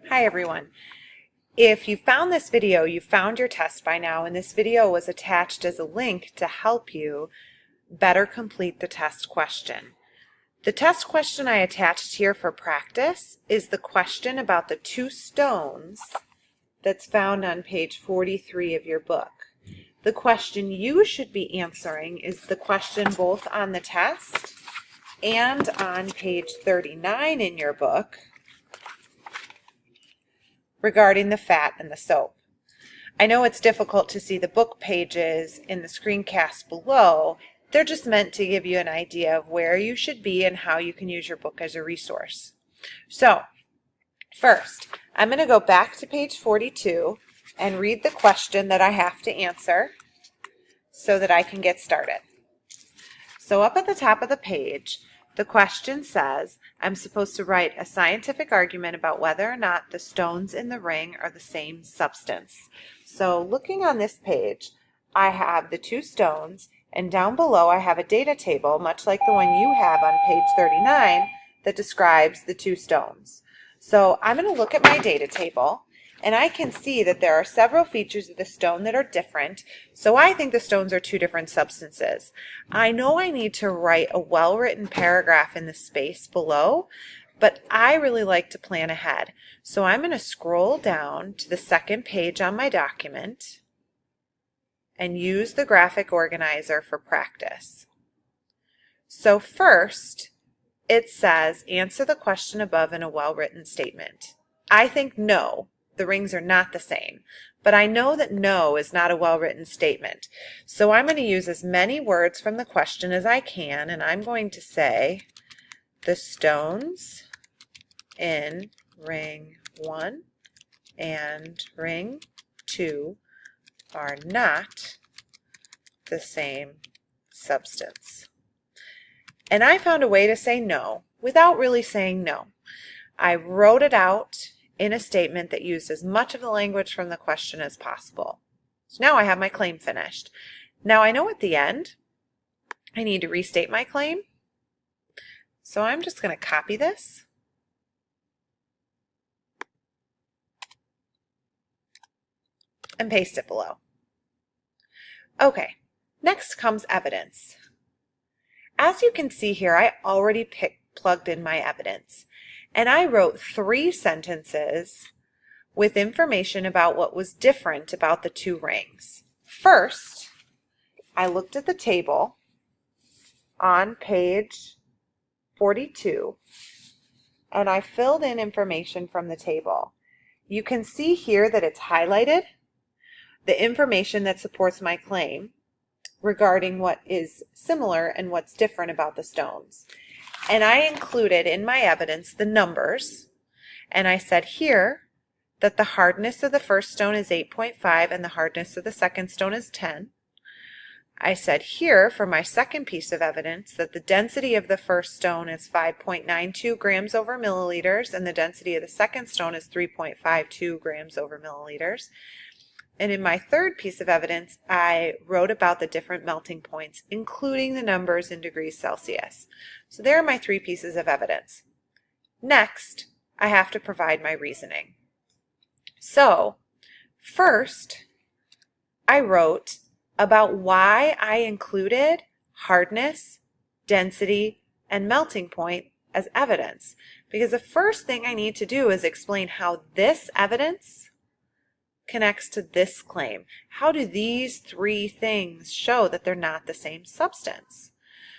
Hi everyone. If you found this video, you found your test by now, and this video was attached as a link to help you better complete the test question. The test question I attached here for practice is the question about the two stones that's found on page 43 of your book. The question you should be answering is the question both on the test and on page 39 in your book, regarding the fat and the soap. I know it's difficult to see the book pages in the screencast below. They're just meant to give you an idea of where you should be and how you can use your book as a resource. So, first, I'm going to go back to page 42 and read the question that I have to answer so that I can get started. So up at the top of the page, the question says, I'm supposed to write a scientific argument about whether or not the stones in the ring are the same substance. So looking on this page, I have the two stones, and down below I have a data table, much like the one you have on page 39, that describes the two stones. So I'm going to look at my data table, and I can see that there are several features of the stone that are different, so I think the stones are two different substances. I know I need to write a well-written paragraph in the space below, but I really like to plan ahead. So I'm going to scroll down to the second page on my document and use the graphic organizer for practice. So first, it says, answer the question above in a well-written statement. I think no. The rings are not the same, but I know that no is not a well-written statement. So I'm going to use as many words from the question as I can, and I'm going to say the stones in ring 1 and ring 2 are not the same substance. And I found a way to say no without really saying no. I wrote it out in a statement that used as much of the language from the question as possible. So now I have my claim finished. Now I know at the end I need to restate my claim. So I'm just going to copy this and paste it below. Okay, next comes evidence. As you can see here, I already plugged in my evidence. And I wrote 3 sentences with information about what was different about the two rings. First, I looked at the table on page 42 and I filled in information from the table. You can see here that it's highlighted, the information that supports my claim regarding what is similar and what's different about the stones. And I included in my evidence the numbers, and I said here that the hardness of the first stone is 8.5 and the hardness of the second stone is 10. I said here for my second piece of evidence that the density of the first stone is 5.92 grams over milliliters and the density of the second stone is 3.52 grams over milliliters. And in my third piece of evidence, I wrote about the different melting points, including the numbers in degrees Celsius. So there are my 3 pieces of evidence. Next, I have to provide my reasoning. So, first, I wrote about why I included hardness, density, and melting point as evidence. Because the first thing I need to do is explain how this evidence connects to this claim. How do these 3 things show that they're not the same substance?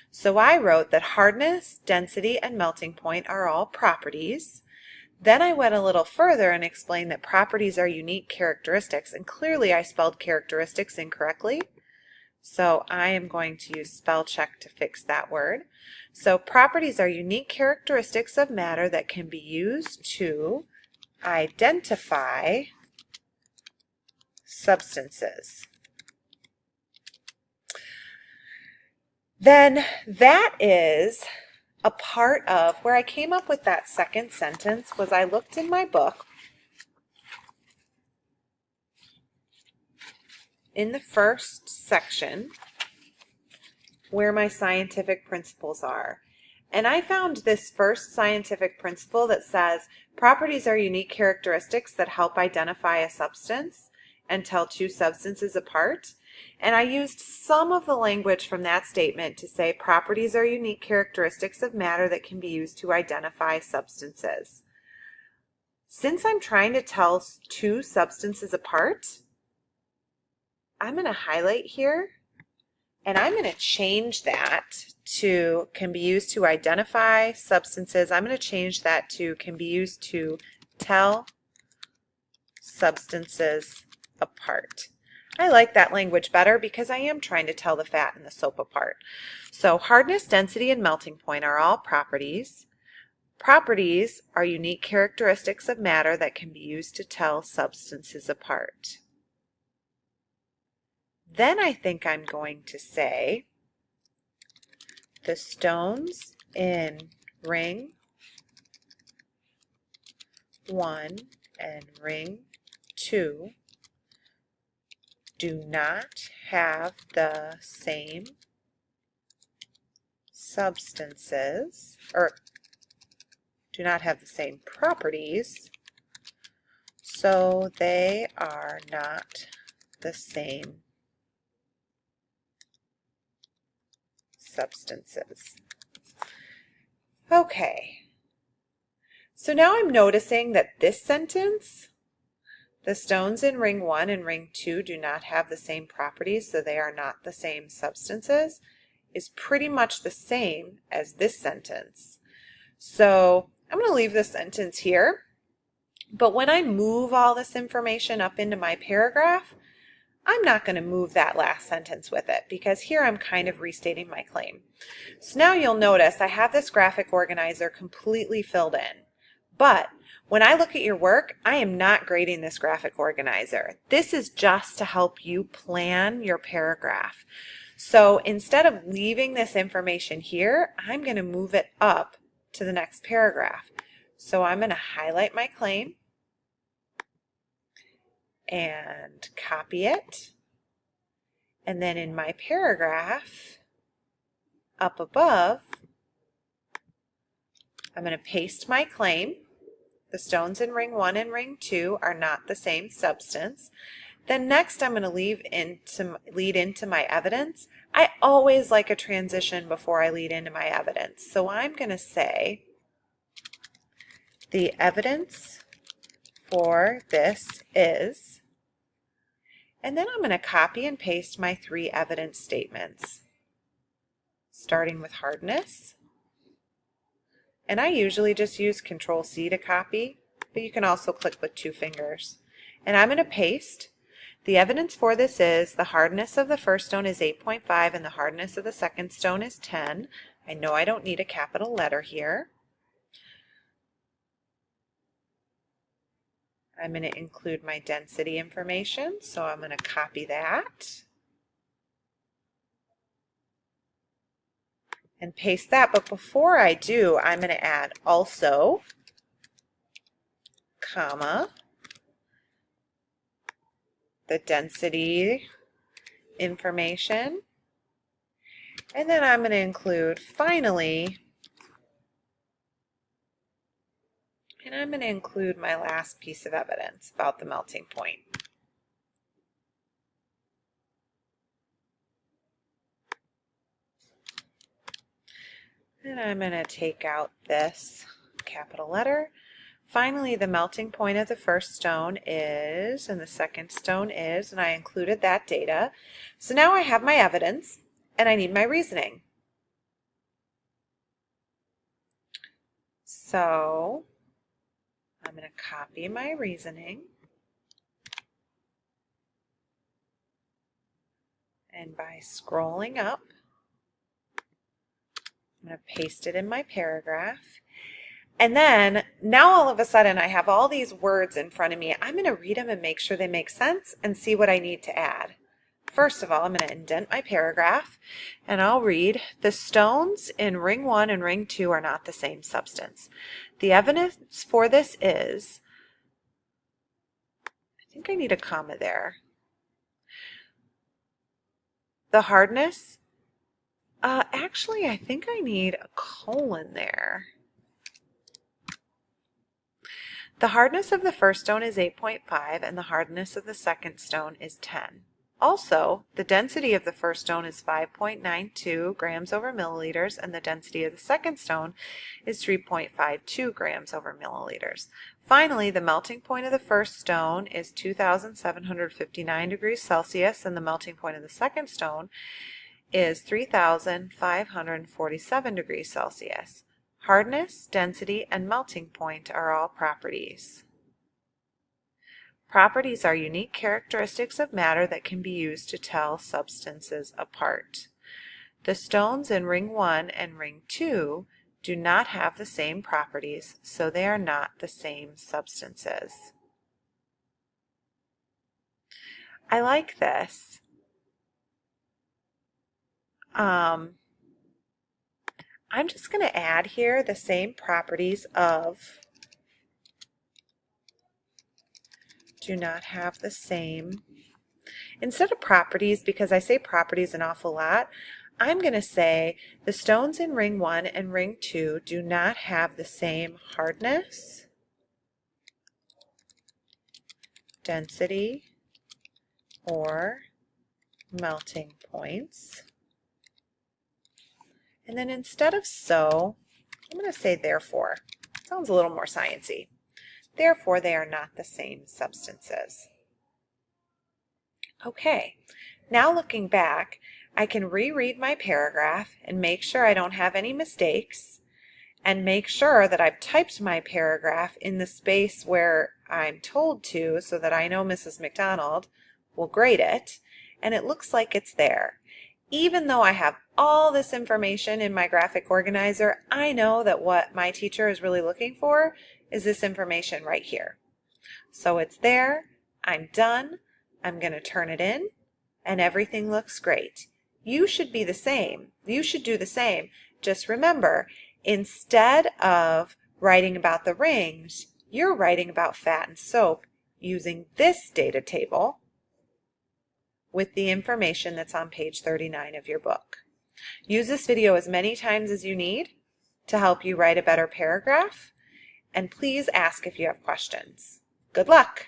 So I wrote that hardness, density, and melting point are all properties. Then I went a little further and explained that properties are unique characteristics, and clearly I spelled characteristics incorrectly. So I am going to use spell check to fix that word. So properties are unique characteristics of matter that can be used to identify substances. Then that is a part of where I came up with that second sentence. Was I looked in my book in the first section where my scientific principles are, And I found this first scientific principle that says properties are unique characteristics that help identify a substance and tell two substances apart. And I used some of the language from that statement to say properties are unique characteristics of matter that can be used to identify substances. Since I'm trying to tell two substances apart, I'm going to highlight here and I'm going to change that to can be used to identify substances. I'm going to change that to can be used to tell substances apart. I like that language better because I am trying to tell the fat and the soap apart. So hardness, density, and melting point are all properties. Properties are unique characteristics of matter that can be used to tell substances apart. Then I think I'm going to say the stones in ring 1 and ring 2 do not have the same substances, or do not have the same properties, so they are not the same substances. Okay, so now I'm noticing that this sentence, the stones in ring 1 and ring 2 do not have the same properties, so they are not the same substances, is pretty much the same as this sentence. So I'm going to leave this sentence here, but when I move all this information up into my paragraph, I'm not going to move that last sentence with it because here I'm kind of restating my claim. So now you'll notice I have this graphic organizer completely filled in, but when I look at your work, I am not grading this graphic organizer. This is just to help you plan your paragraph. So instead of leaving this information here, I'm going to move it up to the next paragraph. So I'm going to highlight my claim and copy it. And then in my paragraph up above, I'm going to paste my claim. The stones in ring 1 and ring 2 are not the same substance. Then next I'm going to lead into my evidence. I always like a transition before I lead into my evidence. So I'm going to say the evidence for this is, and then I'm going to copy and paste my 3 evidence statements, starting with hardness. And I usually just use Control-C to copy, but you can also click with 2 fingers. And I'm going to paste. The evidence for this is the hardness of the first stone is 8.5 and the hardness of the second stone is 10. I know I don't need a capital letter here. I'm going to include my density information, so I'm going to copy that and paste that. But before I do, I'm going to add also, comma, the density information, and then I'm going to include finally, and I'm going to include my last piece of evidence about the melting point. And I'm going to take out this capital letter. Finally, the melting point of the first stone is, and the second stone is, and I included that data. So now I have my evidence, and I need my reasoning. So I'm going to copy my reasoning, and by scrolling up, I'm going to paste it in my paragraph. And then now all of a sudden I have all these words in front of me. I'm going to read them and make sure they make sense and see what I need to add. First of all, I'm going to indent my paragraph and I'll read, the stones in ring 1 and ring 2 are not the same substance. The evidence for this is, I think I need a comma there. The hardness Actually, I think I need a colon there. The hardness of the first stone is 8.5 and the hardness of the second stone is 10. Also, the density of the first stone is 5.92 grams over milliliters and the density of the second stone is 3.52 grams over milliliters. Finally, the melting point of the first stone is 2,759 degrees Celsius and the melting point of the second stone is 3,547 degrees Celsius. Hardness, density, and melting point are all properties. Properties are unique characteristics of matter that can be used to tell substances apart. The stones in ring 1 and ring 2 do not have the same properties, so they are not the same substances. I like this. I'm just going to add here the same properties of do not have the same. Instead of properties, because I say properties an awful lot, I'm going to say the stones in ring 1 and ring 2 do not have the same hardness, density, or melting points. And then instead of so, I'm going to say therefore. Sounds a little more sciencey. Therefore, they are not the same substances. Okay, now looking back, I can reread my paragraph and make sure I don't have any mistakes and make sure that I've typed my paragraph in the space where I'm told to so that I know Mrs. McDonald will grade it, and it looks like it's there. Even though I have all this information in my graphic organizer, I know that what my teacher is really looking for is this information right here. So it's there, I'm done, I'm going to turn it in, and everything looks great. You should be the same. You should do the same. Just remember, instead of writing about the rings, you're writing about fat and soap using this data table with the information that's on page 39 of your book. Use this video as many times as you need to help you write a better paragraph, and please ask if you have questions. Good luck!